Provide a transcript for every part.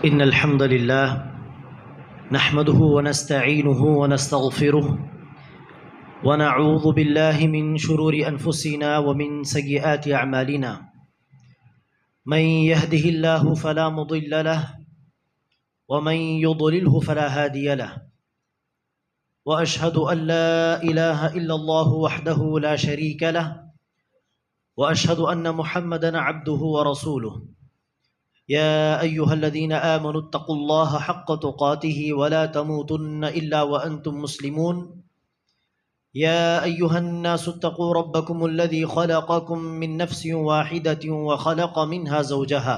إن الحمد لله نحمده ونستعينه ونستغفره ونعوذ بالله من شرور أنفسنا ومن سيئات أعمالنا من يهده الله فلا مضل له ومن يضلله فلا هادي له وأشهد أن لا إله إلا الله وحده لا شريك له وأشهد أن محمدا عبده ورسوله يا أيها الذين آمنوا اتقوا الله حق تقاته ولا تموتن إلا وأنتم مسلمون يا أيها الناس اتقوا ربكم الذي خلقكم من نفس واحدة وخلق منها زوجها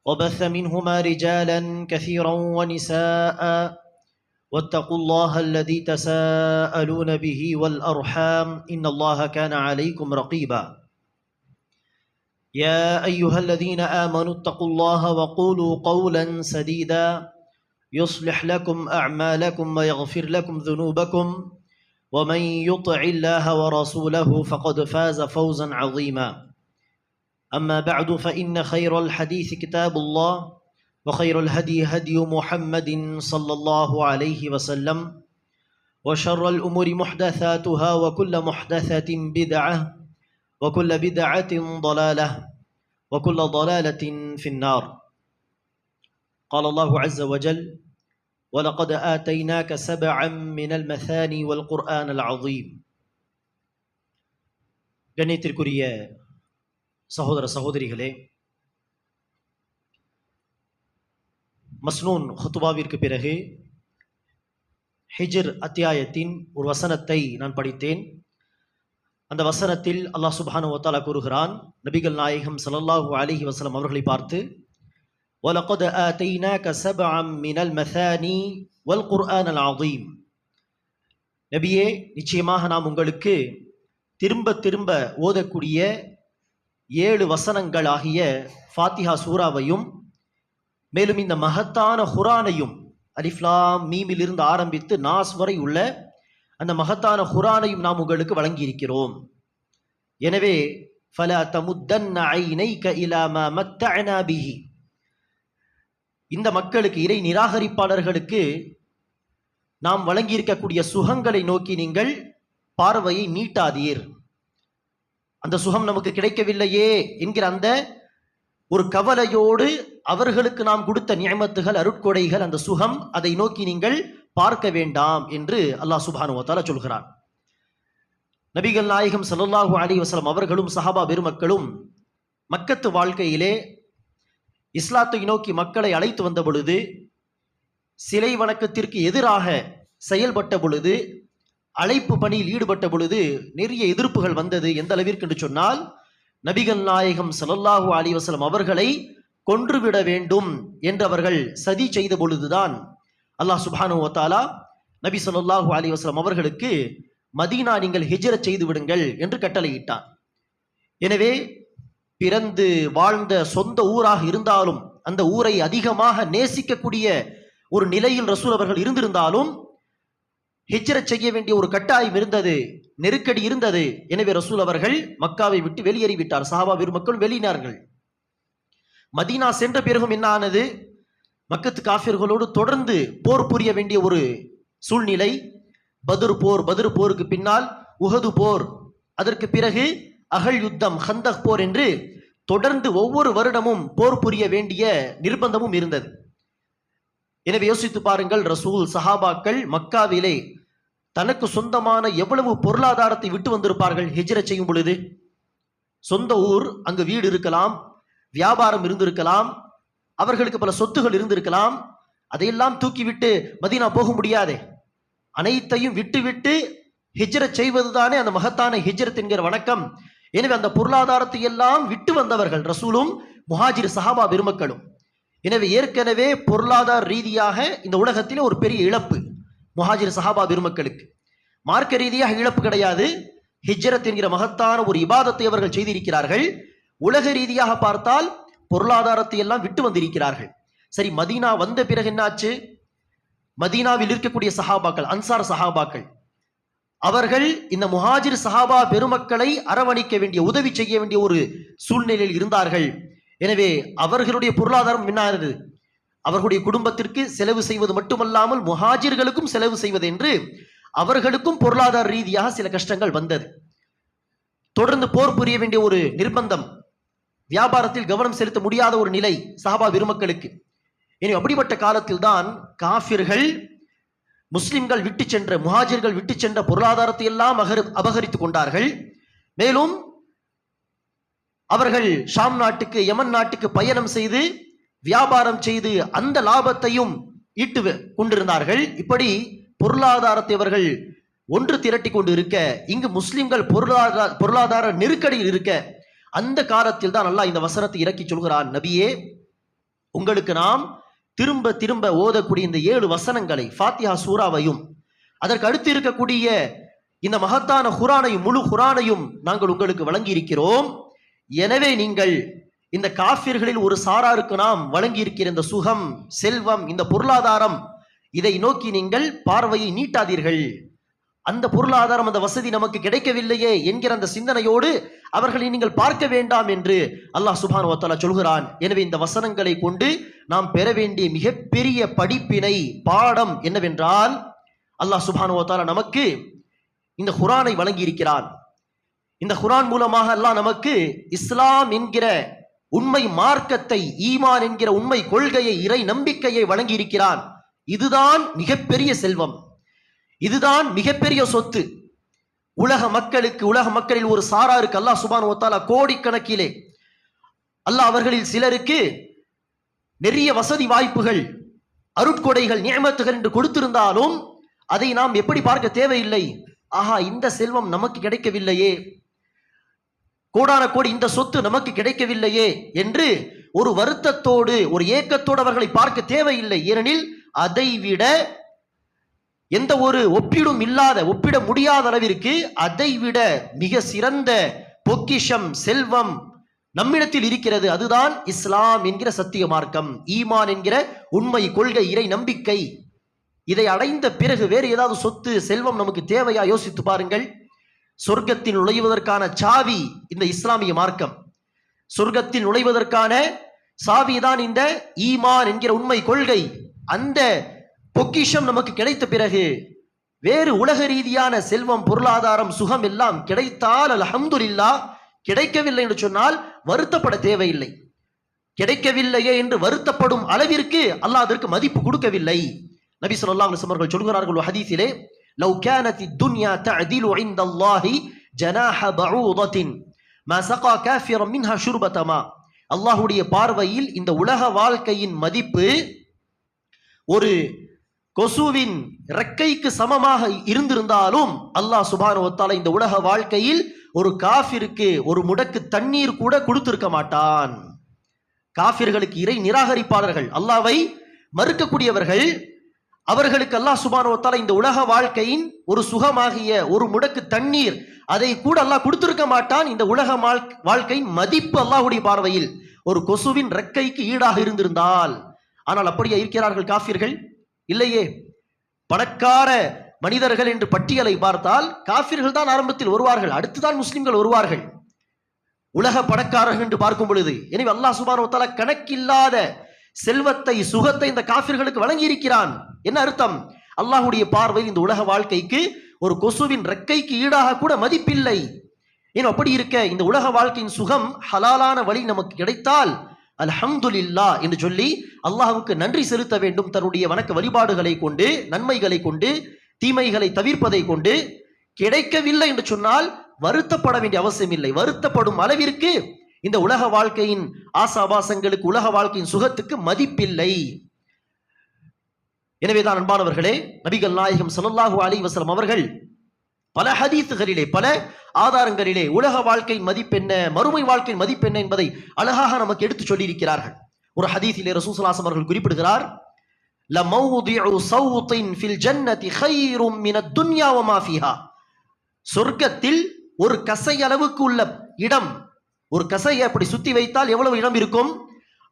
وبث منهما رجالا كثيرا ونساء واتقوا الله الذي تساءلون به والأرحام إن الله كان عليكم رقيبا يا أيها الذين آمنوا اتقوا الله وقولوا قولا سديدا يصلح لكم أعمالكم ويغفر لكم ذنوبكم ومن يطع الله ورسوله فقد فاز فوزا عظيما أما بعد فإن خير الحديث كتاب الله وخير الهدي هدي محمد صلى الله عليه وسلم وشر الأمور محدثاتها وكل محدثة بدعة وكل بدعة ضلالة وكل ضلالة في النار قال الله عز وجل ولقد آتيناك سبعا من المثاني والقرآن العظيم கண்ணியத்திற்குரிய சகோதர சகோதரிகளே, மஸ்னூன் ஹுத்துபாவிற்கு பிறகு ஹிஜ்ர் அத்தியாயத்தின் ஒரு வசனத்தை நான் படித்தேன். அந்த வசனத்தில் அல்லாஹ் சுப்ஹானஹு வ தஆலா கூறுகிறான், நபிகள் நாயகம் ஸல்லல்லாஹு அலைஹி வஸல்லம் அவர்களை பார்த்து, وَلَقَدْ آتَيْنَاكَ سَبْعًا مِنَ الْمَثَانِي وَالْقُرْآنَ الْعَظِيمِ. நபியே, நிச்சயமாக நாம் உங்களுக்கு திரும்ப திரும்ப ஓதக்கூடிய 7 வசனங்கள் ஆகிய ஃபாத்திஹா சூராவையும் மேலும் இந்த மகத்தான குர்ஆனையும் அலிஃப் லாம் மீமிலிருந்து ஆரம்பித்து நாஸ் வரை உள்ள அந்த மகத்தான குர்ஆனையும் நாம் உங்களுக்கு வழங்கி இருக்கிறோம். எனவே ஃபலா தமுத்தன்ன ஐனைக இலா மா மத்தஅனா பிஹி, இந்த மக்களுக்கு, இறை நிராகரிப்பாளர்களுக்கு நாம் வழங்கி இருக்கக்கூடிய சுகங்களை நோக்கி நீங்கள் பார்வையை நீட்டாதீர். அந்த சுகம் நமக்கு கிடைக்கவில்லையே என்கிற அந்த ஒரு கவலையோடு அவர்களுக்கு நாம் கொடுத்த நிஅமத்துகள், அருட்கொடைகள், அந்த சுகம், அதை நோக்கி நீங்கள் பார்க்க வேண்டாம் என்று அல்லாஹ் சுப்ஹானஹு வ தஆலா சொல்கிறான். நபிகள் நாயகம் ஸல்லல்லாஹு அலைஹி வஸல்லம் அவர்களும் சஹாபா பெருமக்களும் மக்கத்து வாழ்க்கையிலே இஸ்லாத்தை நோக்கி மக்களை அழைத்து வந்த பொழுது, சிலை வணக்கத்திற்கு எதிராக செயல்பட்ட பொழுது, அழைப்பு பணியில் ஈடுபட்ட பொழுது நிறைய எதிர்ப்புகள் வந்தது. எந்த அளவிற்கு என்று சொன்னால், நபிகள் நாயகம் ஸல்லல்லாஹு அலைஹி வஸல்லம் அவர்களை கொன்றுவிட வேண்டும் என்று அவர்கள் சதி செய்த பொழுதுதான் அல்லாஹ் சுப்ஹானஹு வ தஆலா நபி ஸல்லல்லாஹு அலைஹி வஸல்லம் அவர்களுக்கு மதீனா நீங்கள் ஹிஜ்ரத் செய்து விடுங்கள் என்று கட்டளையிட்டார். எனவே பிறந்து வாழ்ந்த சொந்த ஊராக இருந்தாலும் அந்த ஊரை அதிகமாக நேசிக்கக்கூடிய ஒரு நிலையில் ரசூல் அவர்கள் இருந்திருந்தாலும் ஹிஜ்ரத் செய்ய வேண்டிய ஒரு கட்டாயம் இருந்தது, நெருக்கடி இருந்தது. எனவே ரசூல் அவர்கள் மக்காவை விட்டு வெளியேறிவிட்டார். சஹாபா பெருமக்கள் வெளியினார்கள். மதீனா சென்ற பிறகும் என்ன ஆனது? மக்கத்து காஃபிர்களோடு தொடர்ந்து போர் புரிய வேண்டிய ஒரு சூழ்நிலை. பத்ர் போருக்கு பின்னால் உஹது போர், அதற்கு பிறகு அகல் யுத்தம், ஹந்தக் போர் என்று தொடர்ந்து ஒவ்வொரு வருடமும் போர் புரிய வேண்டிய நிர்பந்தமும் இருந்தது. எனவே யோசித்து பாருங்கள், ரசூல் சஹாபாக்கள் மக்காவிலே தனக்கு சொந்தமான எவ்வளவு பொருளாதாரத்தை விட்டு வந்திருப்பார்கள் ஹிஜ்ரத் செய்யும் பொழுது. சொந்த ஊர், அங்கு வீடு இருக்கலாம், வியாபாரம் இருந்திருக்கலாம், அவர்களுக்கு பல சொத்துகள் இருந்திருக்கலாம். அதையெல்லாம் தூக்கிவிட்டு மதீனா போக முடியாதே. அனைத்தையும் விட்டுவிட்டு ஹிஜ்ரத் செய்வதுதானே அந்த மகத்தான ஹிஜ்ரத் என்கிற வணக்கம். எனவே அந்த பொருளாதாரத்தை எல்லாம் விட்டு வந்தவர்கள் ரசூலும் முஹாஜிர் சஹாபா பெருமக்களும். எனவே ஏற்கனவே பொருளாதார ரீதியாக இந்த உலகத்திலே ஒரு பெரிய இழப்பு முஹாஜிர் சஹாபா பெருமக்களுக்கு. மார்க்க ரீதியாக இழப்பு கிடையாது. ஹிஜ்ரத் என்கிற மகத்தான ஒரு இபாதத்தை அவர்கள் செய்திருக்கிறார்கள். உலக ரீதியாக பார்த்தால் பொருளாதாரத்தை எல்லாம் விட்டு வந்திருக்கிறார்கள். சரி, மதீனா வந்த பிறகு என்னாச்சு? மதீனாவில் இருக்கக்கூடிய சஹாபாக்கள், அன்சார் சஹாபாக்கள், அவர்கள் இந்த முஹாஜிர் சஹாபா பெருமக்களை அரவணைக்க வேண்டிய, உதவி செய்ய வேண்டிய ஒரு சூழ்நிலையில் இருந்தார்கள். எனவே அவர்களுடைய பொருளாதாரம் என்னானது? அவர்களுடைய குடும்பத்திற்கு செலவு செய்வது மட்டுமல்லாமல் முஹாஜிர்களுக்கும் செலவு செய்வது என்று அவர்களுக்கும் பொருளாதார ரீதியாக சில கஷ்டங்கள் வந்தது. தொடர்ந்து போர் புரிய வேண்டிய ஒரு நிர்பந்தம், வியாபாரத்தில் கவனம் செலுத்த முடியாத ஒரு நிலை சஹாபா பெருமக்களுக்கு. இனி அப்படிப்பட்ட காலத்தில் தான் காஃபிர்கள் முஸ்லிம்கள் விட்டு சென்ற, முஹாஜிர்கள் விட்டு சென்ற பொருளாதாரத்தை எல்லாம் அபகரித்துக் கொண்டார்கள். மேலும் அவர்கள் ஷாம் நாட்டுக்கு, யமன் நாட்டுக்கு பயணம் செய்து வியாபாரம் செய்து அந்த லாபத்தையும் ஈட்டு கொண்டிருந்தார்கள். இப்படி பொருளாதாரத்தை அவர்கள் ஒன்று திரட்டி கொண்டு இருக்க, இங்கு முஸ்லிம்கள் பொருளாதார நெருக்கடியில் இருக்க, அந்த காலத்தில் தான் அல்லாஹ் இந்த வசனத்தை இறக்கி சொல்கிறான், நபியே, உங்களுக்கு நாம் திரும்ப திரும்ப ஓதக்கூடிய இந்த 7 வசனங்களை, ஃபாத்திஹா சூராவையும் அதற்கு அடுத்து இருக்கக்கூடிய இந்த மகத்தான குர்ஆனையும், முழு குர்ஆனையும் நாங்கள் உங்களுக்கு வழங்கி இருக்கிறோம். எனவே நீங்கள் இந்த காஃபிர்களில் ஒரு சாராருக்கு நாம் வழங்கி இருக்கிற இந்த சுகம், செல்வம், இந்த பொருளாதாரம், இதை நோக்கி நீங்கள் பார்வையை நீட்டாதீர்கள். அந்த பொருளாதாரம், அந்த வசதி நமக்கு கிடைக்கவில்லையே என்கிற அந்த சிந்தனையோடு அவர்களை நீங்கள் பார்க்க வேண்டாம் என்று அல்லாஹ் சுப்ஹானஹு வ தஆலா சொல்கிறான். எனவே இந்த வசனங்களை கொண்டு நாம் பெற வேண்டிய மிகப்பெரிய படிப்பினை, பாடம் என்னவென்றால், அல்லாஹ் சுப்ஹானஹு வ தஆலா நமக்கு இந்த குர்ஆனை வழங்கி இருக்கிறான். இந்த குர்ஆன் மூலமாக அல்லாஹ் நமக்கு இஸ்லாம் என்கிற உண்மை மார்க்கத்தை, ஈமான் என்கிற உண்மை கொள்கையை, இறை நம்பிக்கையை வழங்கி இருக்கிறான். இதுதான் மிகப்பெரிய செல்வம், இதுதான் மிகப்பெரிய சொத்து. உலக மக்களுக்கு, உலக மக்களில் ஒரு சாராருக்கு அல்லாஹ் சுப்ஹானஹு வ தஆலா கோடிக்கணக்கிலே அல்லாஹ் அவர்களில் சிலருக்கு நிறைய வசதி வாய்ப்புகள், அருட்கொடைகள், நிஅமத்துகள் என்று கொடுத்திருந்தாலும் அதை நாம் எப்படி பார்க்க தேவையில்லை. ஆஹா, இந்த செல்வம் நமக்கு கிடைக்கவில்லையே, கோடான கோடி இந்த சொத்து நமக்கு கிடைக்கவில்லையே என்று ஒரு வருத்தத்தோடு, ஒரு ஏக்கத்தோடு அவர்களை பார்க்க தேவையில்லை. ஏனெனில் அதைவிட எந்த ஒரு ஒப்பீடும் இல்லாத, ஒப்பிட முடியாத அளவிற்கு அதைவிட மிக சிறந்த பொக்கிஷம், செல்வம் நம்மிடத்தில் இருக்கிறது. அதுதான் இஸ்லாம் என்கிற சத்திய மார்க்கம், ஈமான் என்கிற உண்மை கொள்கை, இறை நம்பிக்கை. இதை அடைந்த பிறகு வேறு ஏதாவது சொத்து, செல்வம் நமக்கு தேவையா? யோசித்து பாருங்கள். சொர்க்கத்தில் நுழைவதற்கான சாவி இந்த இஸ்லாமிய மார்க்கம், சொர்க்கத்தில் நுழைவதற்கான சாவிதான் இந்த ஈமான் என்கிற உண்மை கொள்கை. அந்த பொக்கிஷம் நமக்கு கிடைத்த பிறகு வேறு உலக ரீதியான செல்வம், பொருளாதாரம், சுகம் எல்லாம் கிடைத்தால் அல்ஹம்துலில்லாஹ், கிடைக்கவில்லை என்று சொன்னால் வருத்தப்பட தேவையில்லை. கிடைக்கவில்லையே என்று வருத்தப்படும் அளவிற்கு அல்லாஹ் அதற்கு மதிப்பு கொடுக்கவில்லை. நபி ஸல்லல்லாஹு அலைஹி வஸல்லம் அவர்கள் சொல்கிறார்கள் ஹதீஸிலே, லவ் கானத் துன்யா தஅதிலு இன்தல்லாஹி ஜனாஹ பஊதத்தின் மா ஸகா காஃபிரன் மின்ஹா ஷுர்பத மா. அல்லாஹ்வுடைய பார்வையில் இந்த உலக வாழ்க்கையின் மதிப்பு ஒரு கொசுவின் ரெக்கைக்கு சமமாக இருந்திருந்தாலும் அல்லாஹ் சுப்ஹானஹு வ தஆலா இந்த உலக வாழ்க்கையில் ஒரு காஃபிருக்கு ஒரு முடக்கு தண்ணீர் கூட கொடுத்திருக்க மாட்டான். காஃபிர்களுக்கு, இறை நிராகரிப்பாளர்கள், அல்லாஹ்வை மறுக்கக்கூடியவர்கள், அவர்களுக்கு அல்லாஹ் சுப்ஹானஹு வ தஆலா இந்த உலக வாழ்க்கையின் ஒரு சுகமாகிய ஒரு முடக்கு தண்ணீர், அதை கூட அல்லாஹ் கொடுத்திருக்க மாட்டான். இந்த உலக வாழ்க்கையின் மதிப்பு அல்லாஹ்வுடைய பார்வையில் ஒரு கொசுவின் ரெக்கைக்கு ஈடாக இருந்திருந்தால். ஆனால் அப்படியே இருக்கிறார்கள் காஃபிர்கள்? இல்லையே. பணக்கார மனிதர்கள் என்று பட்டியலை பார்த்தால் காஃபிர்கள் தான் ஆரம்பத்தில் வருவார்கள், அடுத்துதான் முஸ்லிம்கள் வருவார்கள். உலக பணக்காரர்கள் என்று பார்க்கும் பொழுது, எனவே அல்லாஹ் சுப்ஹானஹு வ தஆலா கணக்கில்லாத செல்வத்தை, சுகத்தை இந்த காஃபிர்களுக்கு வழங்கி இருக்கிறான். என்ன அர்த்தம்? அல்லாஹ்வுடைய பார்வையில் இந்த உலக வாழ்க்கைக்கு ஒரு கொசுவின் ரெக்கைக்கு ஈடாக கூட மதிப்பில்லை. ஏன் அப்படி இருக்க இந்த உலக வாழ்க்கையின் சுகம், ஹலாலான வழி நமக்கு கிடைத்தால் அல்ஹம்துலில்லாஹ் என்று சொல்லி அல்லாஹ்வுக்கு நன்றி செலுத்த வேண்டும். தன்னுடைய வணக்க வழிபாடுகளை கொண்டு, நன்மைகளை கொண்டு, தீமைகளை தவிர்ப்பதை கொண்டு. கிடைக்கவில்லை என்று சொன்னால் வருத்தப்பட வேண்டிய அவசியம் இல்லை. வருத்தப்படும் அளவிற்கு இந்த உலக வாழ்க்கையின் ஆசாபாசங்களுக்கு, உலக வாழ்க்கையின் சுகத்துக்கு மதிப்பில்லை. எனவேதான் அன்பானவர்களே, நபிகள் நாயகம் ஸல்லல்லாஹு அலைஹி வஸல்லம் அவர்கள் பல ஹதீஸ்களிலே, பல ஆதாரங்களிலே உலக வாழ்க்கை மதிப்பென்ன, மறுமை வாழ்க்கை மதிப்பென்ன என்பதை அழகாக நமக்கு எடுத்து சொல்லி இருக்கிறார்கள். ஒரு ஹதீஸிலே ரசூல் ஸல்லல்லாஹு அலைஹி வஸல்லம் அவர்கள் குறிப்பிடுகிறார், லமௌதிஉ ஸௌத்தின் ஃபில் ஜன்னதி கைரும் மினத் துன்யா வ மா ஃபீஹா. சொர்க்கத்தில் ஒரு கசை அளவுக்கு உள்ள இடம், ஒரு கசையை அப்படி சுத்தி வைத்தால் எவ்வளவு இடம் இருக்கும்,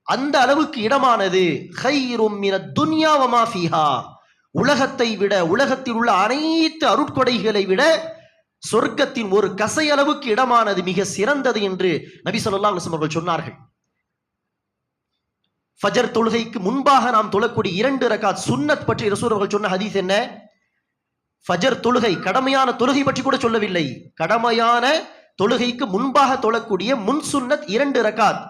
அந்த அளவுக்கு இடமானது கைரும் மினத் துன்யா வ மா ஃபீஹா. உலகத்தை விட, உலகத்தில் உள்ள அனைத்து அருட்கொடைகளை விட சொர்க்கத்தின் ஒரு கசை அளவுக்கு இடமானது மிக சிறந்தது என்று நபி ஸல்லல்லாஹு அலைஹி வஸல்லம் அவர்கள் சொன்னார்கள். ஃபஜர் தொழுகைக்கு முன்பாக நாம் தொழக்கூடிய 2 ரக்காத் சுன்னத் பற்றி ரசூல் அவர்கள் சொன்ன ஹதீஸ் என்ன? ஃபஜர் தொழுகை கடமையான தொழுகை பற்றி கூட சொல்லவில்லை. கடமையான தொழுகைக்கு முன்பாக தொழக்கூடிய முன் சுன்னத் 2 ரக்காத்.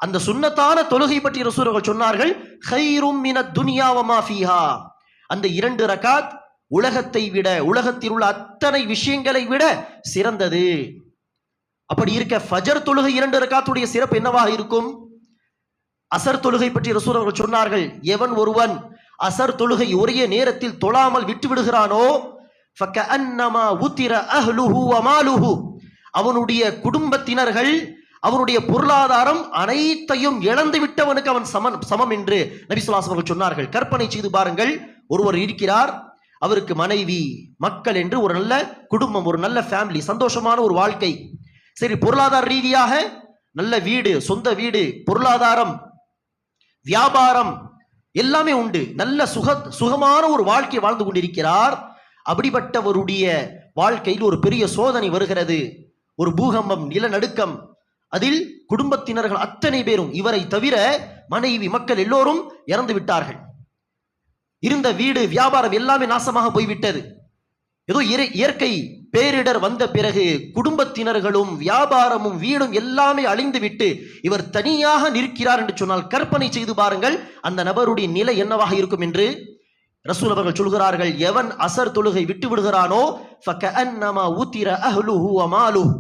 அந்த சுன்னத்தான தொழுகை பற்றி ரசூல் அவர்கள் சொன்னார்கள், கைரும் மினத் துன்யா வ மா ஃபீஹா. அந்த 2 ரக்காத் உலகத்தை விட, உலகத்தில் உள்ள அத்தனை விஷயங்களை விட சிறந்தது. அப்படி இருக்க ஃபஜர் தொழுகை 2 ரக்காத்துடைய சிறப்பு என்னவாக இருக்கும்? அசர் தொழுகை பற்றி ரசூல் அவர்கள் சொன்னார்கள், எவன் ஒருவன் அசர் தொழுகை ஒரே நேரத்தில் தொழாமல் விட்டு விடுகிறானோ ஃபகஅன்னமா உத்திர அஹ்லுஹு வ மாலுஹு, அவனுடைய குடும்பத்தினர்கள், அவனுடைய பொருளாதாரம் அனைத்தையும் இழந்து விட்டவனுக்கு அவன் சமம் என்று நபி ஸல்லல்லாஹு அலைஹி வஸல்லம் சொன்னார்கள். கற்பனை செய்து பாருங்கள், ஒருவர் இருக்கிறார், அவருக்கு மனைவி மக்கள் என்று ஒரு நல்ல குடும்பம், ஒரு நல்ல ஃபேமிலி, சந்தோஷமான ஒரு வாழ்க்கை. சரி, பொருளாதார ரீதியாக நல்ல வீடு, சொந்த வீடு, பொருளாதாரம், வியாபாரம் எல்லாமே உண்டு, நல்ல சுகமான ஒரு வாழ்க்கை வாழ்ந்து கொண்டிருக்கிறார். அப்படிப்பட்டவருடைய வாழ்க்கையில் ஒரு பெரிய சோதனை வருகிறது, ஒரு பூகம்பம், நிலநடுக்கம். அதில் குடும்பத்தினர்கள் அத்தனை பேரும், இவரை தவிர மனைவி மக்கள் எல்லோரும் இறந்து விட்டார்கள். இருந்த வீடு, வியாபாரம் எல்லாமே நாசமாக போய்விட்டது. ஏதோ இயற்கை பேரிடர் வந்த பிறகு குடும்பத்தினர்களும் வியாபாரமும் வீடும் எல்லாமே அழிந்து விட்டு இவர் தனியாக நிற்கிறார் என்று சொன்னால் கற்பனை செய்து பாருங்கள் அந்த நபருடைய நிலை என்னவாக இருக்கும் என்று ரசூல் அவர்கள் சொல்கிறார்கள். எவன் அசர் தொழுகை விட்டு விடுகிறானோ ஃபகஅன்னமா உத்திர அஹ்லுஹு வ மாலுஹு,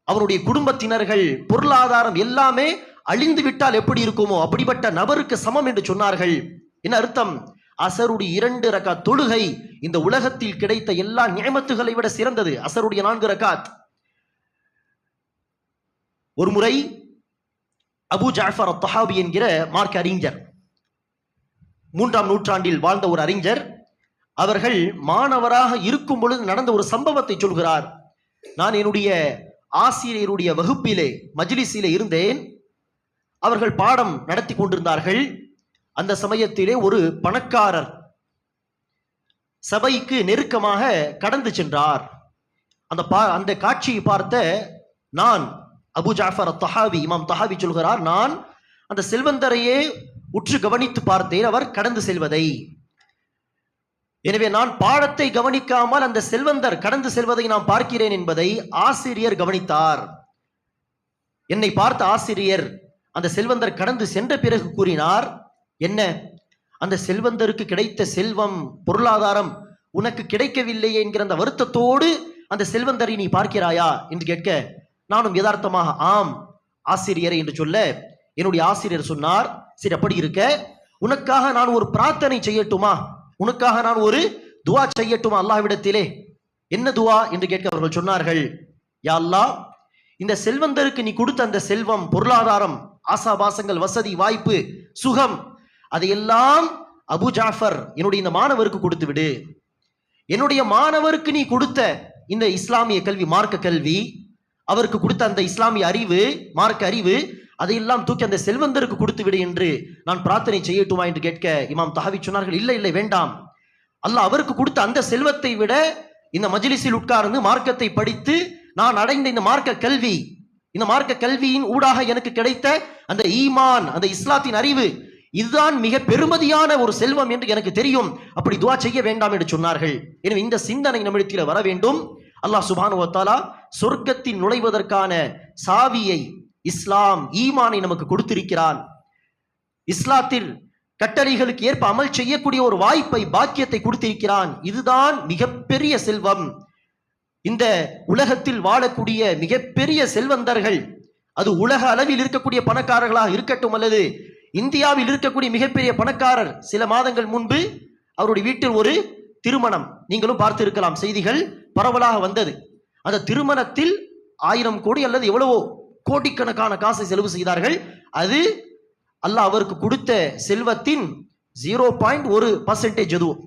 அவருடைய குடும்பத்தினர்கள், பொருளாதாரம் எல்லாமே அழிந்து விட்டால் எப்படி இருக்குமோ அப்படிப்பட்ட நபருக்கு சமம் என்று சொன்னார்கள். என்ன அர்த்தம்? அசருடைய 2 ரக்காத் தொழுகை இந்த உலகத்தில் கிடைத்த எல்லா நியமத்துகளை விட சிறந்தது. அசருடைய 4 ரக்காத். ஒரு முறை அபு ஜாஃபர் அத்-தஹாவி என்கிற மார்க்க அறிஞர், 3ஆம் நூற்றாண்டில் வாழ்ந்த ஒரு அறிஞர், அவர்கள் மாணவராக இருக்கும் பொழுது நடந்த ஒரு சம்பவத்தை சொல்கிறார். நான் என்னுடைய ஆசிரியருடைய வகுப்பிலே, மஜ்லிஸிலே இருந்தேன். அவர்கள் பாடம் நடத்தி கொண்டிருந்தார்கள். அந்த சமயத்திலே ஒரு பணக்காரர் சபைக்கு நெருக்கமாக கடந்து சென்றார். அந்த காட்சியை பார்த்த நான், அபு ஜாஃபர் அத்-தஹாவி, இமாம் தஹாவி சொல்கிறார், நான் அந்த செல்வந்தரையே உற்று கவனித்து பார்த்தேன் அவர் கடந்து செல்வதை. எனவே நான் பாடத்தை கவனிக்காமல் அந்த செல்வந்தர் கடந்து செல்வதை நான் பார்க்கிறேன் என்பதை ஆசிரியர் கவனித்தார். என்னை பார்த்த ஆசிரியர் அந்த செல்வந்தர் கடந்து சென்ற பிறகு கூறினார், என்ன, அந்த செல்வந்தருக்கு கிடைத்த செல்வம், பொருளாதாரம் உனக்கு கிடைக்கவில்லையே என்கிற அந்த வருத்தத்தோடு அந்த செல்வந்தரை நீ பார்க்கிறாயா என்று கேட்க, நானும் யதார்த்தமாக ஆம் ஆசிரியரை என்று சொல்ல, என்னுடைய ஆசிரியர் சொன்னார், சரி அப்படி இருக்க உனக்காக நான் ஒரு பிரார்த்தனை செய்யட்டுமா, உனக்காக நான் ஒரு துவா செய்யட்டுமா அல்லாஹ்விடத்திலே? என்ன துவா என்று கேட்க அவர்கள் சொன்னார்கள், யா அல்லாஹ், இந்த செல்வந்தருக்கு நீ கொடுத்த அந்த செல்வம், பொருளாதாரம், ஆசாபாசங்கள், வசதி, வாய்ப்பு, சுகம், அதையெல்லாம் அபு ஜாஃபர் என்னுடைய இந்த மாணவருக்கு கொடுத்து விடு. என்னுடைய மாணவருக்கு நீ கொடுத்த இந்த இஸ்லாமிய கல்வி, மார்க்க கல்வி, அவருக்கு கொடுத்த அந்த இஸ்லாமிய அறிவு, மார்க்க அறிவு, அதையெல்லாம் தூக்கி அந்த செல்வந்தருக்கு கொடுத்து விடு என்று நான் பிரார்த்தனை செய்யட்டுமா என்று கேட்க இமாம் தஹாவி சொன்னார்கள், இல்லை இல்லை வேண்டாம். அல்லாஹ் அவருக்கு கொடுத்த அந்த செல்வத்தை விட இந்த மஜ்லிஸில் உட்கார்ந்து மார்க்கத்தை படித்து நான் அடைந்த இந்த மார்க்க கல்வி, இந்த மார்க்க கல்வியின் ஊடாக எனக்கு கிடைத்த அந்த ஈமான், அந்த இஸ்லாத்தின் அறிவு, இதுதான் மிக பெருமதியான ஒரு செல்வம் என்று எனக்கு தெரியும். அப்படி துவா செய்ய வேண்டாம் என்று சொன்னார்கள். எனவே இந்த சிந்தனை நம்மிடத்தில் வர வேண்டும். அல்லாஹ் சுப்ஹானஹு வ தஆலா சொர்க்கத்தில் நுழைவதற்கான சாவியை, இஸ்லாம், ஈமானை நமக்கு கொடுத்திருக்கிறான். இஸ்லாத்தில் கட்டளைகளுக்கு ஏற்ப அமல் செய்யக்கூடிய ஒரு வாய்ப்பை, பாக்கியத்தை கொடுத்திருக்கிறான். இதுதான் மிகப்பெரிய செல்வம். இந்த உலகத்தில் வாழக்கூடிய மிகப்பெரிய செல்வந்தர்கள், அது உலக அளவில் இருக்கக்கூடிய பணக்காரர்களாக இருக்கட்டும் அல்லது இந்தியாவில் இருக்கக்கூடிய மிகப்பெரிய பணக்காரர், சில மாதங்கள் முன்பு அவருடைய வீட்டில் ஒரு திருமணம், நீங்களும் பார்த்து இருக்கலாம், செய்திகள் பரவலாக வந்தது. அந்த திருமணத்தில் 1000 கோடி அல்லது எவ்வளவோ கோடிக்கணக்கான காசை செலவு செய்தார்கள். அது அல்லாஹ் அவருக்கு கொடுத்த செல்வத்தின் 0.1% எதுவும்,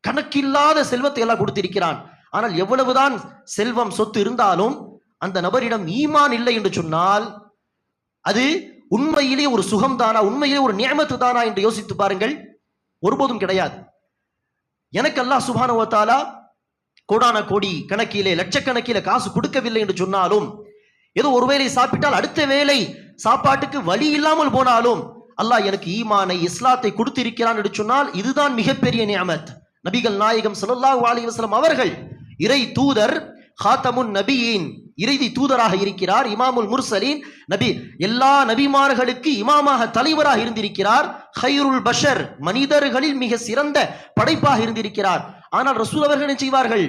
கணக்கில்லாத செல்வத்தை எல்லாம் கொடுத்திருக்கிறான். ஆனால் எவ்வளவுதான் செல்வம், சொத்து இருந்தாலும் அந்த நபரிடம் ஈமான் இல்லை என்று சொன்னால் அது உண்மையிலே ஒரு சுகம்தானா, உண்மையிலே ஒரு நியமத்து தானா என்று யோசித்து பாருங்கள். ஒருபோதும் கிடையாது. எனக்கு அல்லாஹ் சுப்ஹானஹு வ தஆலா கோடான கோடி கணக்கிலே, லட்சக்கணக்கிலே காசு கொடுக்கவில்லை என்று சொன்னாலும், ஏதோ ஒருவேளை சாப்பிட்டால் அடுத்த வேளை சாப்பாட்டுக்கு வழி இல்லாமல் போனாலும் அல்லாஹ் எனக்கு ஈமானை இஸ்லாத்தை கொடுத்திருக்கிறான் என்று சொன்னால் இதுதான் மிகப்பெரிய நிஅமத். நபிகள் நாயகம் ஸல்லல்லாஹு அலைஹி வஸல்லம் அவர்கள் இறை தூதர், ஹாத்தமுன் நபியின் இறுதி தூதராக இருக்கிறார், இமாமுல் முர்சலீன் நபி, எல்லா நபிமார்களுக்கு இமாமாக தலைவராக இருந்திருக்கிறார், ஹைருல் பஷர் மனிதர்களில் மிக சிறந்த படைப்பாக இருந்திருக்கிறார். ஆனால் ரசூல் அவர்கள் என்ன செய்வார்கள்?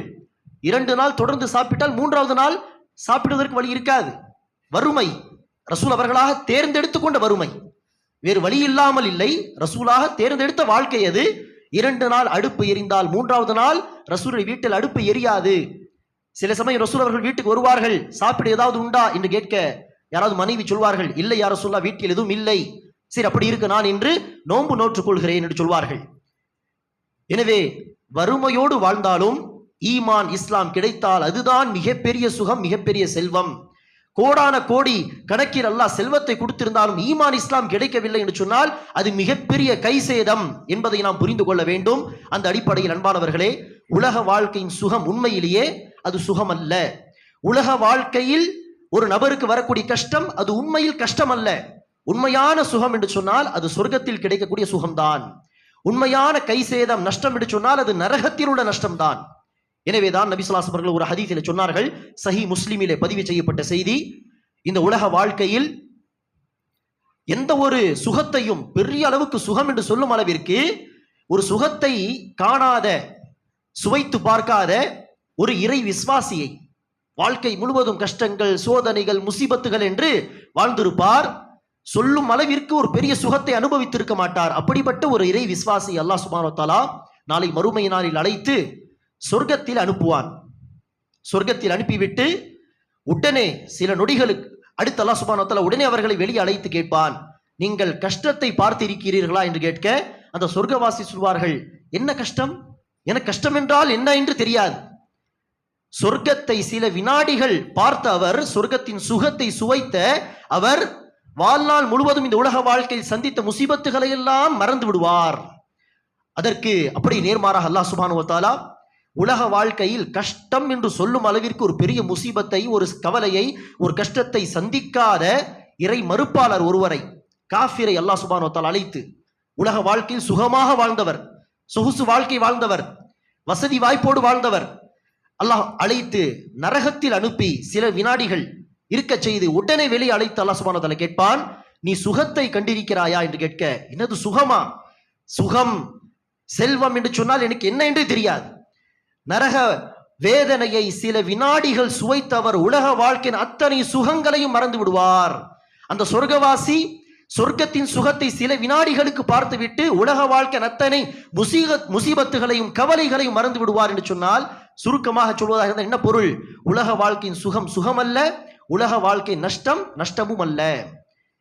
2 நாள் தொடர்ந்து சாப்பிட்டால் 3வது நாள் சாப்பிடுவதற்கு வழி இருக்காது. வறுமை, ரசூல் அவர்களாக தேர்ந்தெடுத்து கொண்ட வறுமை, வேறு வழி இல்லாமல் இல்லை, ரசூலாக தேர்ந்தெடுத்த வாழ்க்கை அது. 2 நாள் அடுப்பு எரிந்தால் 3வது நாள் ரசூலுடைய வீட்டில் அடுப்பு எரியாது. சில சமயம் ரசூல் அவர்கள் வீட்டுக்கு வருவார்கள், சாப்பிட ஏதாவது உண்டா என்று கேட்க யாராவது மனைவி சொல்வார்கள், இல்லை யா ரசூலுல்லாஹ் வீட்டில் எதுவும் இல்லை. சரி, அப்படி இருக்கு, நான் இன்று நோன்பு நோற்றுக் கொள்கிறேன் என்று சொல்வார்கள். எனவே வறுமையோடு வாழ்ந்தாலும் ஈமான் இஸ்லாம் கிடைத்தால் அதுதான் மிகப்பெரிய சுகம், மிகப்பெரிய செல்வம். கோடான கோடி கணக்கில் அல்லாஹ் செல்வத்தை கொடுத்திருந்தாலும் ஈமான் இஸ்லாம் கிடைக்கவில்லை என்று சொன்னால் அது மிகப்பெரிய கைசேதம் என்பதை நாம் புரிந்து கொள்ள வேண்டும். அந்த அடிப்படையில் அன்பானவர்களே, உலக வாழ்க்கையின் சுகம் உண்மையிலேயே அது சுகம் அல்ல. உலக வாழ்க்கையில் ஒரு நபருக்கு வரக்கூடிய கஷ்டம் அது உண்மையில் கஷ்டம் அல்ல. உண்மையான சுகம் என்று சொன்னால் அது சொர்க்கத்தில் கிடைக்கக்கூடிய சுகம்தான். உண்மையான கைசேதம் நஷ்டம் என்று சொன்னால் அது நரகத்தில் உள்ள நஷ்டம்தான். எனவேதான் நபி ஸல்லல்லாஹு அலைஹி வஸல்லம் அவர்கள் ஒரு ஹதீஸில் சொன்னார்கள், சஹீ முஸ்லிமிலே பதிவு செய்யப்பட்ட செய்தி, இந்த உலக வாழ்க்கையில் எந்த ஒரு சுகத்தையும் பெரிய அளவுக்கு சுகம் என்று சொல்லும் அளவிற்கு ஒரு சுகத்தை காணாத, சுவைத்து பார்க்காத ஒரு இறை விசுவாசியை வாழ்க்கை முழுவதும் கஷ்டங்கள், சோதனைகள், முசீபத்துகள் என்று வாழ்ந்திருப்பார். சொல்லும் அளவிற்கு ஒரு பெரிய சுகத்தை அனுபவித்திருக்க மாட்டார். அப்படிப்பட்ட ஒரு இறை விசுவாசி அல்லாஹ் சுப்ஹானஹு வ தஆலா நாளை மறுமை நாளில் அழைத்து சொர்க்கத்தில் அனுப்புவான். சொர்க்கத்தில் அனுப்பிவிட்டு உடனே சில நொடிகளுக்கு அடுத்து அல்லாஹ் சுப்ஹானஹு வ தஆலா உடனே அவர்களை வெளியே அழைத்து கேட்பான், நீங்கள் கஷ்டத்தை பார்த்திருக்கிறீர்களா என்று கேட்க அந்த சொர்க்கவாசி சொல்வார்கள், என்ன கஷ்டம்? எனக்கு கஷ்டம் என்றால் என்ன என்று தெரியாது. சொர்க்கத்தை சில வினாடிகள் பார்த்த அவர், சொர்க்கத்தின் சுகத்தை சுவைத்த அவர் வாழ்நாள் முழுவதும் இந்த உலக வாழ்க்கையில் சந்தித்த முசீபத்துகளை எல்லாம் மறந்து விடுவார். அதற்கு அப்படி நேர்மாறாக அல்லாஹ் சுப்ஹானஹு வ தஆலா உலக வாழ்க்கையில் கஷ்டம் என்று சொல்லும் அளவிற்கு ஒரு பெரிய முசீபத்தை, ஒரு கவலையை, ஒரு கஷ்டத்தை சந்திக்காத இறை மறுப்பாளர் ஒருவரை, காஃபிரை அல்லாஹ் சுப்ஹானஹு வ தஆலா அழைத்து, உலக வாழ்க்கையில் சுகமாக வாழ்ந்தவர், சொகுசு வாழ்க்கை வாழ்ந்தவர், வசதி வாய்ப்போடு வாழ்ந்தவர், அல்லாஹ் அழைத்து நரகத்தில் அனுப்பி சில வினாடிகள் இருக்க செய்து உடனே வெளியே அழைத்து அல்லாஹ் சுப்ஹானஹு வ தஆலா கேட்பான், நீ சுகத்தை கண்டிருக்கிறாயா என்று கேட்க, என்னது சுகமா? சுகம் செல்வம் என்று சொன்னால் எனக்கு என்ன என்று தெரியாது. நரக வேதனையை சில வினாடிகள் சுவைத்தவர் உலக வாழ்க்கையின் அத்தனை சுகங்களையும் மறந்து விடுவார். அந்த சொர்க்கவாசி சொர்க்கத்தின் சுகத்தை சில வினாடிகளுக்கு பார்த்துவிட்டு உலக வாழ்க்கையின் அத்தனை முசீபத்துகளையும் கவலைகளையும் மறந்து விடுவார் என்று சொன்னால், சுருக்கமாக சொல்வதாக இருந்தால் என்ன பொருள்? உலக வாழ்க்கையின் சுகம் சுகம் அல்ல, உலக வாழ்க்கை நஷ்டம் நஷ்டமும் அல்ல.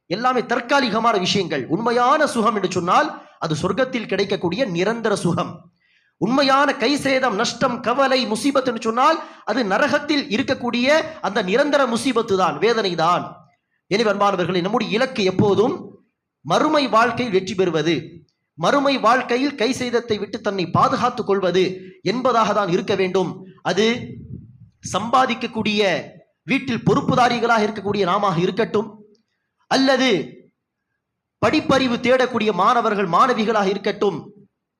எல்லாமே தற்காலிகமான விஷயங்கள். உண்மையான சுகம் என்று சொன்னால் அது சொர்க்கத்தில் கிடைக்கக்கூடிய நிரந்தர சுகம். உண்மையான கைசேதம், நஷ்டம், கவலை, முசீபத் என்று சொன்னால் அது நரகத்தில் இருக்கக்கூடிய அந்த நிரந்தர முசீபத்து தான், வேதனை தான். எனவே அன்பானவர்களே, நம்முடைய இலக்கு எப்போதும் மறுமை வாழ்க்கையில் வெற்றி பெறுவது, மறுமை வாழ்க்கையில் கைசேதத்தை விட்டு தன்னை பாதுகாத்துக் கொள்வது என்பதாக தான் இருக்க வேண்டும். அது சம்பாதிக்கக்கூடிய வீட்டில் பொறுப்புதாரிகளாக இருக்கக்கூடிய நாமாக இருக்கட்டும், அல்லது படிப்பறிவு தேடக்கூடிய மாணவர்கள் மாணவிகளாக இருக்கட்டும்,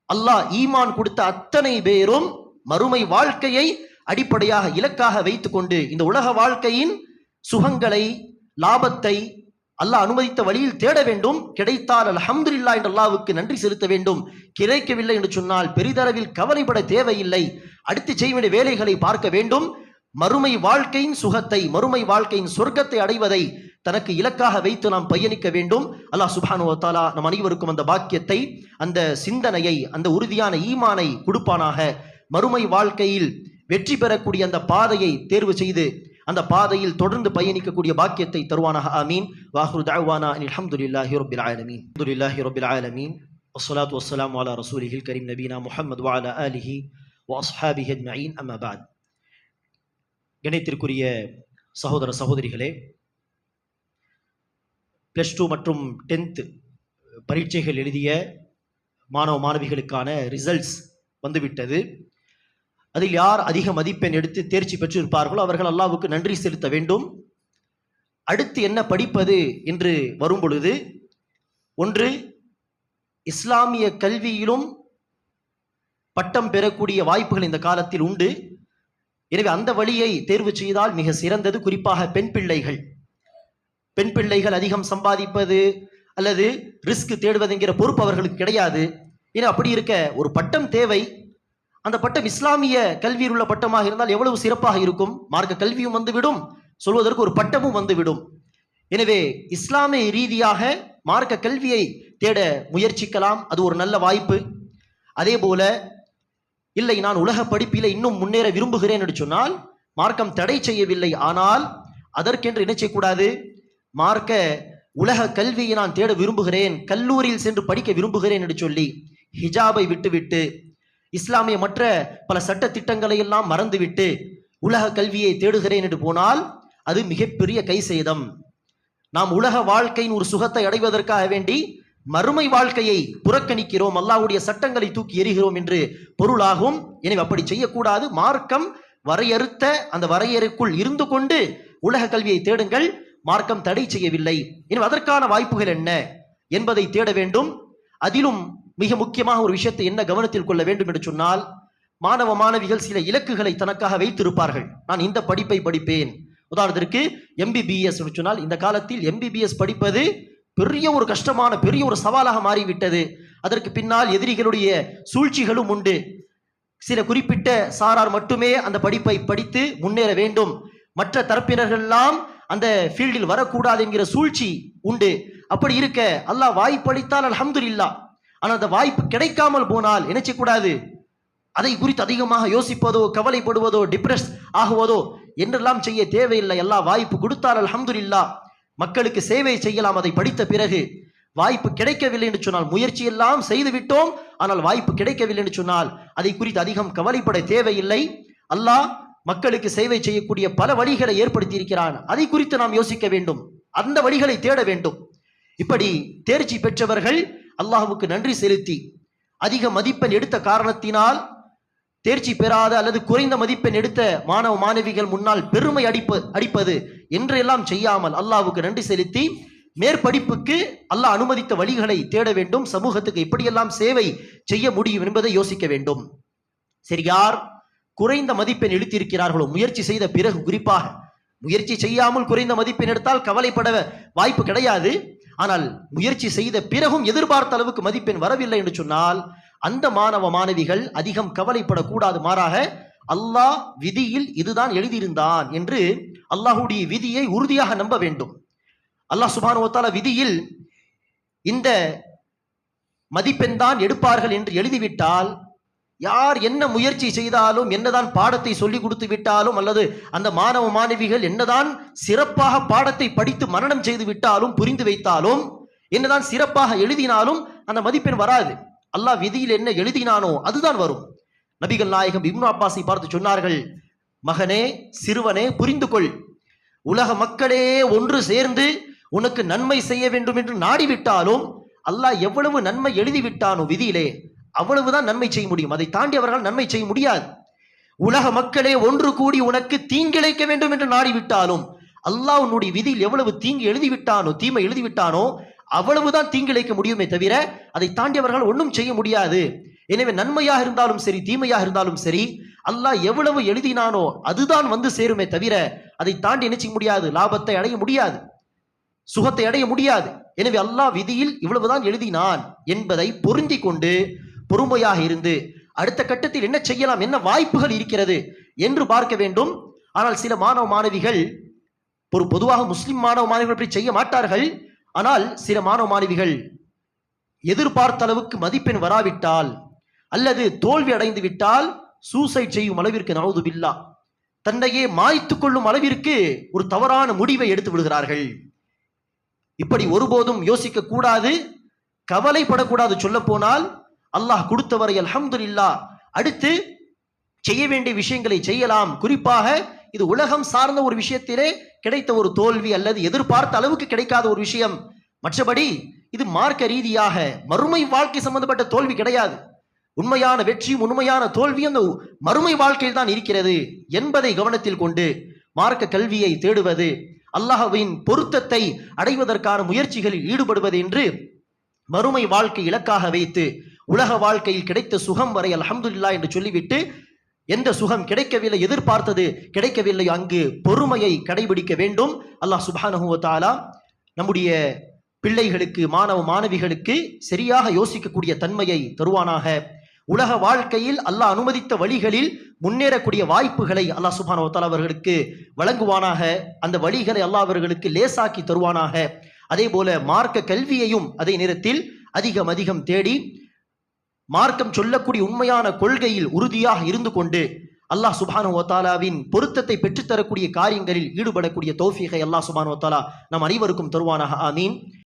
அல்லாஹ் ஈமான் கொடுத்த அத்தனை பேரும் மறுமை வாழ்க்கையை அடிப்படையாக இலக்காக வைத்துக் கொண்டு இந்த உலக வாழ்க்கையின் சுகங்களை, லாபத்தை அல்லாஹ் அனுமதித்த வழியில் தேட வேண்டும். கிடைத்தால் அல்ஹம்துலில்லாஹ் என்று அல்லாஹ்வுக்கு நன்றி செலுத்த வேண்டும். கிடைக்கவில்லை என்று சொன்னால் பெரிதளவில் கவலைப்பட தேவையில்லை. அடுத்து செய்ய வேண்டிய வேலைகளை பார்க்க வேண்டும். மறுமை வாழ்க்கையின் சுகத்தை, மறுமை வாழ்க்கையின் சொர்க்கத்தை அடைவதை தனக்கு இலக்காக வைத்து நாம் பயணிக்க வேண்டும். அல்லாஹ் சுப்ஹானஹு வ தஆலா நம் அனைவருக்கும் அந்த பாக்கியத்தை, அந்த சிந்தனையை, அந்த உறுதியான ஈமானை கொடுப்பானாக. மறுமை வாழ்க்கையில் வெற்றி பெறக்கூடிய அந்த பாதையை தேர்வு செய்து அந்த பாதையில் தொடர்ந்து பயணிக்கக்கூடிய பாக்கியத்தை தருவானாக. ஆமீன். வாஹிரு தஅவானா அனில் ஹம்துலில்லாஹி ரப்பில் ஆலமீன். அல்ஹம்துலில்லாஹி ரப்பில் ஆலமீன். வஸ்ஸலாத்து வஸ்ஸலாமு அலா ரசூலிஹில் கரீம் நபீனா முஹம்மது வ அலா ஆலிஹி வ அஸ்ஹாபிஹி அஜ்மஈன். அம்மா பஅத். கணித்திற்குரிய சகோதர சகோதரிகளே, +2 மற்றும் 10th பரீட்சைகள் எழுதிய மாணவ மாணவிகளுக்கான ரிசல்ட்ஸ் வந்துவிட்டது. அதில் யார் அதிக மதிப்பெண் எடுத்து தேர்ச்சி பெற்றிருப்பார்களோ அவர்கள் அல்லாஹ்வுக்கு நன்றி செலுத்த வேண்டும். அடுத்து என்ன படிப்பது என்று வரும் பொழுது ஒன்று, இஸ்லாமிய கல்வியிலும் பட்டம் பெறக்கூடிய வாய்ப்புகள் இந்த காலத்தில் உண்டு. எனவே அந்த வழியை தேர்வு செய்தால் மிக சிறந்தது. குறிப்பாக பெண் பிள்ளைகள் அதிகம் சம்பாதிப்பது அல்லது ரிஸ்க் தேடுவது என்கிற பொறுப்பு அவர்களுக்கு கிடையாது. ஏன்னா அப்படி இருக்க ஒரு பட்டம் தேவை. அந்த பட்டம் இஸ்லாமிய கல்வியில் உள்ள பட்டமாக இருந்தால் எவ்வளவு சிறப்பாக இருக்கும். மார்க்க கல்வியும் வந்துவிடும், சொல்வதற்கு ஒரு பட்டமும் வந்துவிடும். எனவே இஸ்லாமிய ரீதியாக மார்க்க கல்வியை தேட முயற்சிக்கலாம், அது ஒரு நல்ல வாய்ப்பு. அதே போல இல்லை, நான் உலக படிப்பில் இன்னும் முன்னேற விரும்புகிறேன் என்று சொன்னால் மார்க்கம் தடை செய்யவில்லை. ஆனால் அதற்கென்று என்ன செய்யக்கூடாது, மார்க்க உலக கல்வியை நான் தேட விரும்புகிறேன், கல்லூரியில் சென்று படிக்க விரும்புகிறேன் என்று சொல்லி ஹிஜாபை விட்டுவிட்டு இஸ்லாமிய மற்ற பல சட்ட திட்டங்களை எல்லாம் மறந்துவிட்டு உலக கல்வியை தேடுகிறேன் என்று போனால் அது மிகப்பெரிய கை சேதம். நாம் உலக வாழ்க்கையின் ஒரு சுகத்தை அடைவதற்காக வேண்டி மறுமை வாழ்க்கையை புறக்கணிக்கிறோம், அல்லாஹ்வுடைய சட்டங்களை தூக்கி எறிகிறோம் என்று பொருளாகும். எனவே அப்படி செய்யக்கூடாது. மார்க்கம் வரையறுத்த அந்த வரையறைக்குள் இருந்து கொண்டு உலக கல்வியை தேடுங்கள், மார்க்கம் தடை செய்யவில்லை. எனவே அதற்கான வாய்ப்புகள் என்ன என்பதை தேட வேண்டும். அதிலும் மிக முக்கியமாக ஒரு விஷயத்தை என்ன கவனத்தில் கொள்ள வேண்டும் என்று சொன்னால், மாணவ மாணவிகள் சில இலக்குகளை தனக்காக வைத்திருப்பார்கள். நான் இந்த படிப்பை படிப்பேன். உதாரணத்திற்கு MBBS சொன்னால் இந்த காலத்தில் MBBS படிப்பது பெரிய ஒரு கஷ்டமான பெரிய ஒரு சவாலாக மாறிவிட்டது. அதற்கு பின்னால் எதிரிகளுடைய சூழ்ச்சிகளும் உண்டு. சில குறிப்பிட்ட சாரார் மட்டுமே அந்த படிப்பை படித்து முன்னேற வேண்டும், மற்ற தரப்பினர்கள் எல்லாம் அந்த ஃபீல்டில் வரக்கூடாது என்கிற சூழ்ச்சி உண்டு. அப்படி இருக்க அல்லாஹ் வாய்ப்பு அளித்தால் அல்ஹம்துலில்லாஹ். ஆனால் அந்த வாய்ப்பு கிடைக்காமல் போனால் என்ன செய்யக்கூடாது, அதை குறித்து அதிகமாக யோசிப்பதோ கவலைப்படுவதோ டிப்ரெஸ் ஆகுவதோ என்றெல்லாம் செய்ய தேவையில்லை. அல்லாஹ் வாய்ப்பு கொடுத்தால் அல்ஹம்துலில்லாஹ், மக்களுக்கு சேவை செய்யலாம். அதை படித்த பிறகு வாய்ப்பு கிடைக்கவில்லை என்று சொன்னால், முயற்சி எல்லாம் செய்து விட்டோம் ஆனால் வாய்ப்பு கிடைக்கவில்லை என்று சொன்னால் அதை குறித்து அதிகம் கவலைப்பட தேவையில்லை. அல்லாஹ் மக்களுக்கு சேவை செய்யக்கூடிய பல வழிகளை ஏற்படுத்தி இருக்கிறான். அதை குறித்து நாம் யோசிக்க வேண்டும், அந்த வழிகளை தேட வேண்டும். இப்படி தேர்ச்சி பெற்றவர்கள் அல்லாஹ்வுக்கு நன்றி செலுத்தி அதிக மதிப்பெண் எடுத்த காரணத்தினால் தேர்ச்சி பெறாத அல்லது குறைந்த மதிப்பெண் எடுத்த மாணவ மாணவிகள் முன்னால் பெருமை அடிப்பது என்றெல்லாம் செய்யாமல் அல்லாஹ்வுக்கு நன்றி செலுத்தி மேற்படிப்புக்கு அல்லாஹ் அனுமதித்த வழிகளை தேட வேண்டும். சமூகத்துக்கு எப்படியெல்லாம் சேவை செய்ய முடியும் என்பதை யோசிக்க வேண்டும். சரி, யார் குறைந்த மதிப்பெண் எடுத்திருக்கிறார்களோ, முயற்சி செய்த பிறகு, குறிப்பாக முயற்சி செய்யாமல் குறைந்த மதிப்பெண் எடுத்தால் கவலைப்பட வாய்ப்பு கிடையாது. ஆனால் முயற்சி செய்த பிறகும் எதிர்பார்த்த அளவுக்கு மதிப்பெண் வரவில்லை என்று சொன்னால் அந்த மாணவ மாணவிகள் அதிகம் கவலைப்படக்கூடாது. மாறாக அல்லாஹ் விதியில் இதுதான் எழுதியிருந்தான் என்று அல்லாஹ்வுடைய விதியை உறுதியாக நம்ப வேண்டும். அல்லாஹ் சுப்ஹானஹு வ தஆலா விதியில் இந்த மதிப்பெண் தான் எடுப்பார்கள் என்று எழுதிவிட்டால், யார் என்ன முயற்சி செய்தாலும், என்னதான் பாடத்தை சொல்லி கொடுத்து விட்டாலும், அல்லது அந்த மாணவ மாணவிகள் என்னதான் சிறப்பாக பாடத்தை படித்து மனனம் செய்து விட்டாலும், புரிந்து வைத்தாலும், என்னதான் சிறப்பாக எழுதினாலும் அந்த மதிப்பெண் வராது. அல்லாஹ் விதியில் என்ன எழுதினானோ அதுதான் வரும். நபிகள் நாயகம் இப்னு அப்பாஸை பார்த்து சொன்னார்கள், மகனே, சிறுவனே, புரிந்து கொள், உலக மக்களே ஒன்று சேர்ந்து உனக்கு நன்மை செய்ய வேண்டும் என்று நாடிவிட்டாலும் அல்லாஹ் எவ்வளவு நன்மை எழுதிவிட்டானோ விதியிலே அவ்வளவுதான் நன்மை செய்ய முடியும். அதை தாண்டி அவர்கள் நன்மை செய்ய முடியாது. உலக மக்களே ஒன்று கூடி உனக்கு தீங்கிழைக்க வேண்டும் என்று நாடிவிட்டாலும் அல்லாஹ் உன்னுடைய விதியில் எவ்வளவு தீங்கு எழுதிவிட்டானோ, தீமை எழுதிவிட்டானோ அவ்வளவுதான் தீங்கிழைக்க முடியுமே தவிர அதை தாண்டி அவர்கள் ஒன்றும் செய்ய முடியாது. எனவே நன்மையாக இருந்தாலும் சரி, தீமையாக இருந்தாலும் சரி, அல்லாஹ் எவ்வளவு எழுதினானோ அதுதான் வந்து சேருமே தவிர அதை தாண்டி என்ன செய்ய முடியாது, லாபத்தை அடைய முடியாது, சுகத்தை அடைய முடியாது. எனவே அல்லாஹ் விதியில் இவ்வளவுதான் எழுதினான் என்பதை பொருந்தி கொண்டு பொறுமையாக இருந்து அடுத்த கட்டத்தில் என்ன செய்யலாம், என்ன வாய்ப்புகள் இருக்கிறது என்று பார்க்க வேண்டும். ஆனால் சில மாணவ மாணவிகள், பொதுவாக முஸ்லிம் மாணவ மாணவிகள் அப்படி செய்ய மாட்டார்கள். ஆனால் சில மாணவ மாணவிகள் எதிர்பார்த்த அளவுக்கு மதிப்பெண் வராவிட்டால் அல்லது தோல்வி அடைந்து விட்டால் சூசைட் செய்யும் அளவிற்கு, நவுது பில்லாஹ், தன்னையே மாய்த்து கொள்ளும் அளவிற்கு ஒரு தவறான முடிவை எடுத்து விடுகிறார்கள். இப்படி ஒருபோதும் யோசிக்க கூடாது, கவலைப்படக்கூடாது. சொல்ல போனால் அல்லாஹ் கொடுத்தவரை அல்ஹம்துலில்லாஹ், அடுத்து செய்ய வேண்டிய விஷயங்களை செய்யலாம். குறிப்பாக இது உலகம் சார்ந்த ஒரு விஷயத்திலே கிடைத்த ஒரு தோல்வி அல்லது எதிர்பார்த்த அளவுக்கு கிடைக்காத ஒரு விஷயம். மற்றபடி இது மார்க்க ரீதியாக மறுமை வாழ்க்கை சம்பந்தப்பட்ட தோல்வி கிடையாது. உண்மையான வெற்றியும் உண்மையான தோல்வியும் அந்த மறுமை வாழ்க்கையில் தான் இருக்கிறது என்பதை கவனத்தில் கொண்டு மார்க்க கல்வியை தேடுவது, அல்லாஹ்வின் பொருத்தத்தை அடைவதற்கான முயற்சிகளில் ஈடுபடுவது என்று மறுமை வாழ்க்கை இலக்காக வைத்து உலக வாழ்க்கையில் கிடைத்த சுகம் வரை அல்ஹம்துலில்லாஹ் என்று சொல்லிவிட்டு எந்த சுகம் கிடைக்கவில்லை, எதிர்பார்த்தது கிடைக்கவில்லை, அங்கு பொறுமையை கடைபிடிக்க வேண்டும். அல்லாஹ் சுப்ஹானஹு வ தஆலா நம்முடைய பிள்ளைகளுக்கு, மாணவ மாணவிகளுக்கு சரியாக யோசிக்கக்கூடிய தன்மையை தருவானாக. உலக வாழ்க்கையில் அல்லாஹ் அனுமதித்த வழிகளில் முன்னேறக்கூடிய வாய்ப்புகளை அல்லாஹ் சுப்ஹானஹு வ தஆலா அவர்களுக்கு வழங்குவானாக. அந்த வழிகளை அல்லாஹ் அவர்களுக்கு லேசாக்கி தருவானாக. அதே போல மார்க்க கல்வியையும் அதே நேரத்தில் அதிகம் அதிகம் தேடி மார்க்கம் சொல்லக்கூடிய உண்மையான கொள்கையில் உறுதியாக இருந்து கொண்டு அல்லாஹ் சுப்ஹானஹு வ தஆலாவின் பொருத்தத்தை பெற்றுத்தரக்கூடிய காரியங்களில் ஈடுபடக்கூடிய தௌஃபீகை அல்லாஹ் சுப்ஹானஹு வ தஆலா நம் அனைவருக்கும் தருவானாக. ஆமீன்.